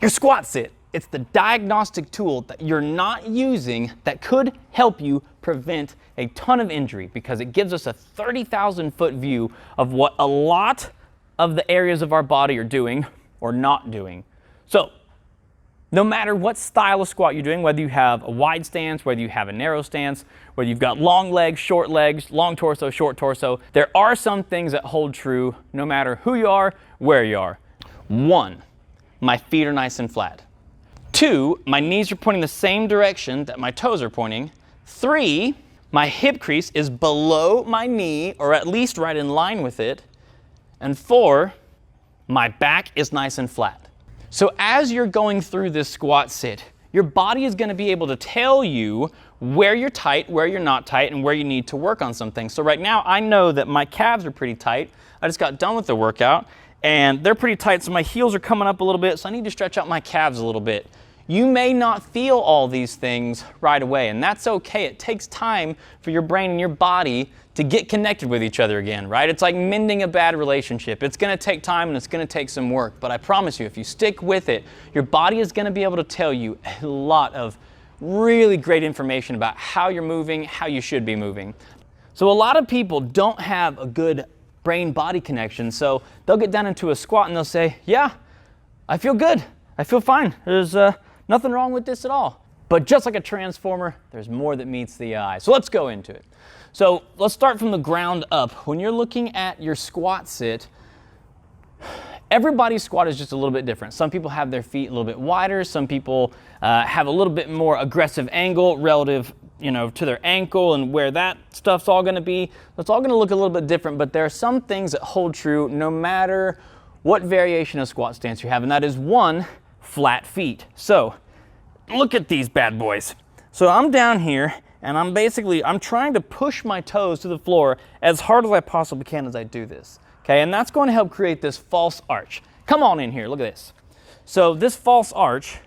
Your squat sit. It's the diagnostic tool that you're not using that could help you prevent a ton of injury, because it gives us a 30,000-foot view of what a lot of the areas of our body are doing or not doing. So no matter what style of squat you're doing, whether you have a wide stance, whether you have a narrow stance, whether you've got long legs, long torso, short torso, there are some things that hold true no matter who you are, where you are. 1, my feet are nice and flat. 2, my knees are pointing the same direction that my toes are pointing. 3, my hip crease is below my knee, or at least right in line with it. And 4, my back is nice and flat. So as you're going through this squat sit, your body is going to be able to tell you where you're tight, where you're not tight, and where you need to work on some things. So right now, I know that my calves are pretty tight. I just got done with the workout, and they're pretty tight, so my heels are coming up a little bit, so I need to stretch out my calves a little bit. You may not feel all these things right away, and that's okay. It takes time for your brain and your body to get connected with each other again, right? It's like mending a bad relationship. It's going to take time and it's going to take some work, but I promise you, if you stick with it, your body is going to be able to tell you a lot of really great information about how you're moving, how you should be moving. So a lot of people don't have a good brain-body connection, so they'll get down into a squat and they'll say, yeah, I feel good. I feel fine. There's nothing wrong with this at all. But just like a transformer, there's more that meets the eye. So let's go into it. So let's start from the ground up. When you're looking at your squat sit, everybody's squat is just a little bit different. Some people have their feet a little bit wider. Some people have a little bit more aggressive angle relative, to their ankle and where that stuff's all going to be. It's all going to look a little bit different, but there are some things that hold true no matter what variation of squat stance you have, and that is 1, flat feet. So look at these bad boys. So I'm down here and I'm trying to push my toes to the floor as hard as I possibly can as I do this. Okay, and that's going to help create this false arch. Come on in here, look at this. So this false arch,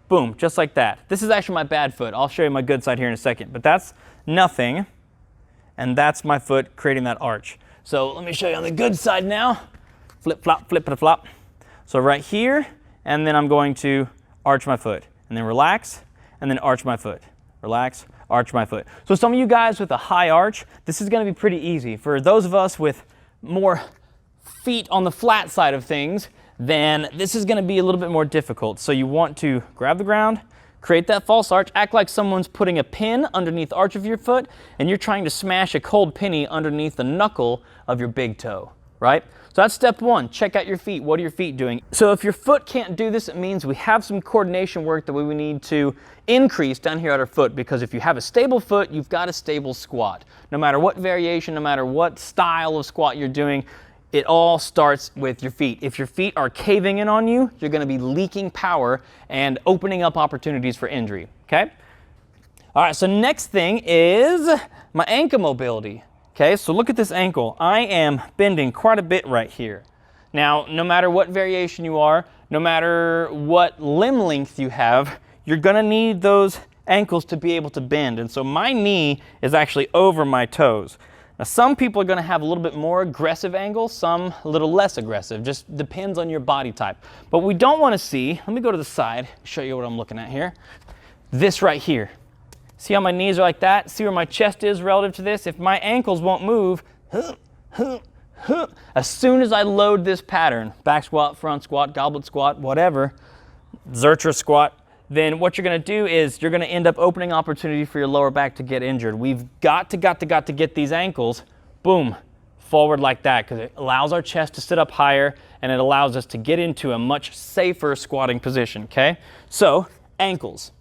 boom, just like that. This is actually my bad foot. I'll show you my good side here in a second, but that's nothing, and that's my foot creating that arch. So let me show you on the good side now. Flip, flop, flip, flop. So right here, and then I'm going to arch my foot, and then relax, and then arch my foot. Relax, arch my foot. So some of you guys with a high arch, this is going to be pretty easy. For those of us with more feet on the flat side of things, then this is going to be a little bit more difficult. So you want to grab the ground, create that false arch, act like someone's putting a pin underneath the arch of your foot, and you're trying to smash a cold penny underneath the knuckle of your big toe, right? So that's step 1. Check out your feet. What are your feet doing? So if your foot can't do this, it means we have some coordination work that we need to increase down here at our foot, because if you have a stable foot, you've got a stable squat. No matter what variation, no matter what style of squat you're doing, it all starts with your feet. If your feet are caving in on you, you're going to be leaking power and opening up opportunities for injury, okay? All right, so next thing is my ankle mobility. Okay, so look at this ankle. I am bending quite a bit right here. Now, no matter what variation you are, no matter what limb length you have, you're gonna need those ankles to be able to bend. And so my knee is actually over my toes. Now, some people are gonna have a little bit more aggressive angle, some a little less aggressive, just depends on your body type. But we don't wanna see, let me go to the side, show you what I'm looking at here. This right here. See how my knees are like that? See where my chest is relative to this? If my ankles won't move, as soon as I load this pattern, back squat, front squat, goblet squat, whatever, Zercher squat, then what you're gonna do is you're gonna end up opening opportunity for your lower back to get injured. We've got to get these ankles, boom, forward like that, because it allows our chest to sit up higher and it allows us to get into a much safer squatting position, okay? So, ankles.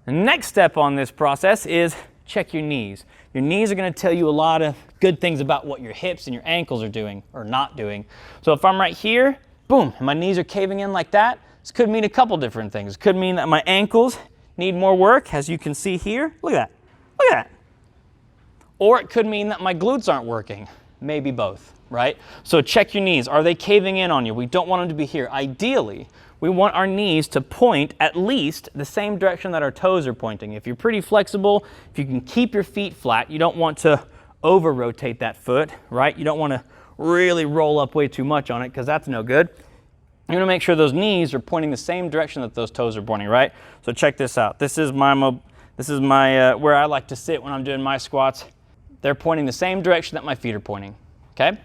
The next step on this process is check your knees. Your knees are going to tell you a lot of good things about what your hips and your ankles are doing or not doing. So if I'm right here, boom, and my knees are caving in like that, this could mean a couple different things. It could mean that my ankles need more work, as you can see here. Look at that. Look at that. Or it could mean that my glutes aren't working. Maybe both, right? So check your knees. Are they caving in on you? We don't want them to be here. Ideally, we want our knees to point at least the same direction that our toes are pointing. If you're pretty flexible, if you can keep your feet flat, you don't want to over-rotate that foot, right? You don't want to really roll up way too much on it, because that's no good. You want to make sure those knees are pointing the same direction that those toes are pointing, right? So check this out. This is my where I like to sit when I'm doing my squats. They're pointing the same direction that my feet are pointing, okay?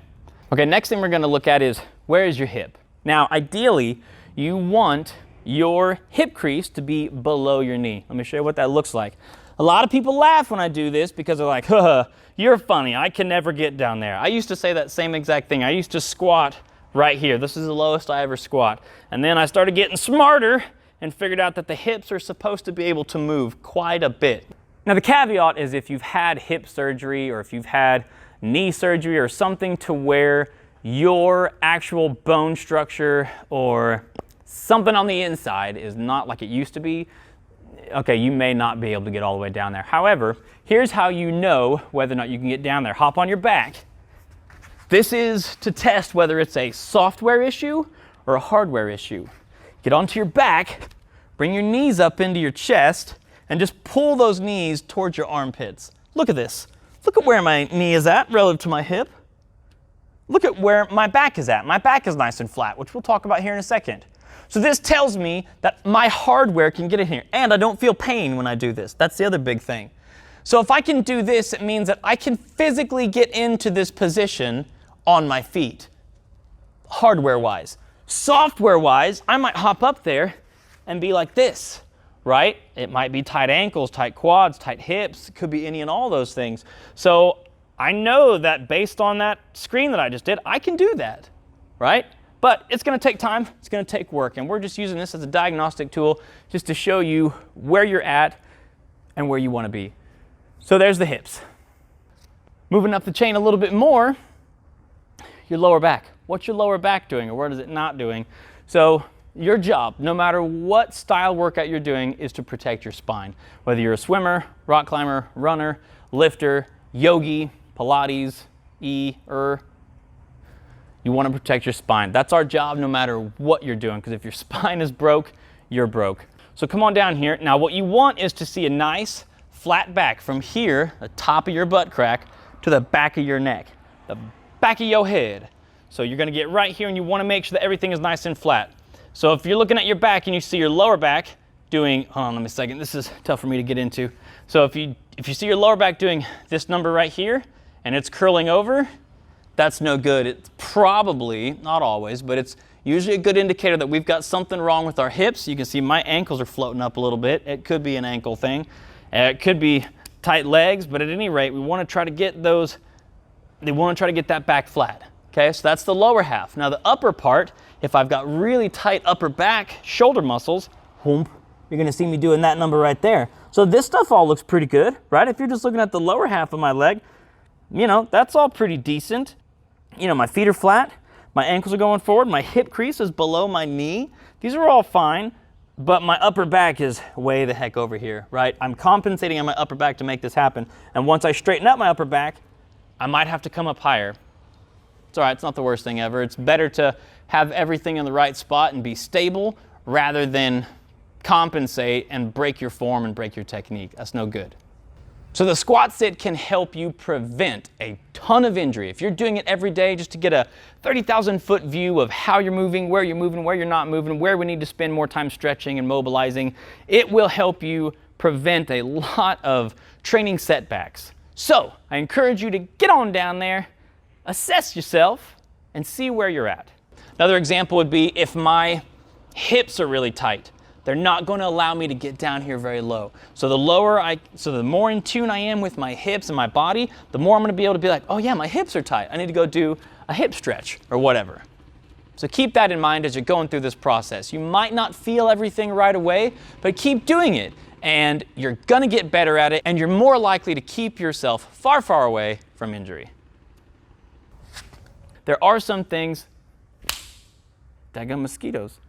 Okay, next thing we're going to look at is, where is your hip? Now, ideally, you want your hip crease to be below your knee. Let me show you what that looks like. A lot of people laugh when I do this because they're like, "Huh, you're funny, I can never get down there." I used to say that same exact thing. I used to squat right here. This is the lowest I ever squat. And then I started getting smarter and figured out that the hips are supposed to be able to move quite a bit. Now the caveat is if you've had hip surgery or if you've had knee surgery or something to where your actual bone structure or something on the inside is not like it used to be, okay, you may not be able to get all the way down there. However, here's how you know whether or not you can get down there. Hop on your back. This is to test whether it's a software issue or a hardware issue. Get onto your back, bring your knees up into your chest, and just pull those knees towards your armpits. Look at this. Look at where my knee is at relative to my hip. Look at where my back is at. My back is nice and flat, which we'll talk about here in a second. So this tells me that my hardware can get in here, and I don't feel pain when I do this. That's the other big thing. So if I can do this, it means that I can physically get into this position on my feet, hardware-wise. Software-wise, I might hop up there and be like this, right? It might be tight ankles, tight quads, tight hips. It could be any and all those things. So I know that based on that screen that I just did, I can do that, right? But it's going to take time. It's going to take work. And we're just using this as a diagnostic tool just to show you where you're at and where you want to be. So there's the hips. Moving up the chain a little bit more, your lower back. What's your lower back doing, or what is it not doing? So your job, no matter what style workout you're doing, is to protect your spine. Whether you're a swimmer, rock climber, runner, lifter, yogi, Pilates, you want to protect your spine. That's our job no matter what you're doing, because if your spine is broke, you're broke. So come on down here. Now what you want is to see a nice flat back from here, the top of your butt crack, to the back of your neck, the back of your head. So you're going to get right here and you want to make sure that everything is nice and flat. So if you're looking at your back and you see your lower back doing, hold on, let me a second, this is tough for me to get into. So if you see your lower back doing this number right here and it's curling over, that's no good. It's probably, not always, but it's usually a good indicator that we've got something wrong with our hips. You can see my ankles are floating up a little bit. It could be an ankle thing. It could be tight legs, but at any rate, we want to try to get that back flat. Okay, so that's the lower half. Now the upper part, if I've got really tight upper back shoulder muscles, whoomp, you're going to see me doing that number right there. So this stuff all looks pretty good, right? If you're just looking at the lower half of my leg, you know, that's all pretty decent. You know, my feet are flat, my ankles are going forward, my hip crease is below my knee. These are all fine, but my upper back is way the heck over here, right? I'm compensating on my upper back to make this happen. And once I straighten up my upper back, I might have to come up higher. It's all right, it's not the worst thing ever. It's better to have everything in the right spot and be stable rather than compensate and break your form and break your technique. That's no good. So the squat sit can help you prevent a ton of injury. If you're doing it every day just to get a 30,000-foot view of how you're moving, where you're not moving, where we need to spend more time stretching and mobilizing, it will help you prevent a lot of training setbacks. So I encourage you to get on down there, assess yourself, and see where you're at. Another example would be if my hips are really tight. They're not going to allow me to get down here very low. So the more in tune I am with my hips and my body, the more I'm going to be able to be like, oh yeah, my hips are tight. I need to go do a hip stretch or whatever. So keep that in mind as you're going through this process. You might not feel everything right away, but keep doing it. And you're going to get better at it, and you're more likely to keep yourself far, far away from injury. There are some things, daggone mosquitoes.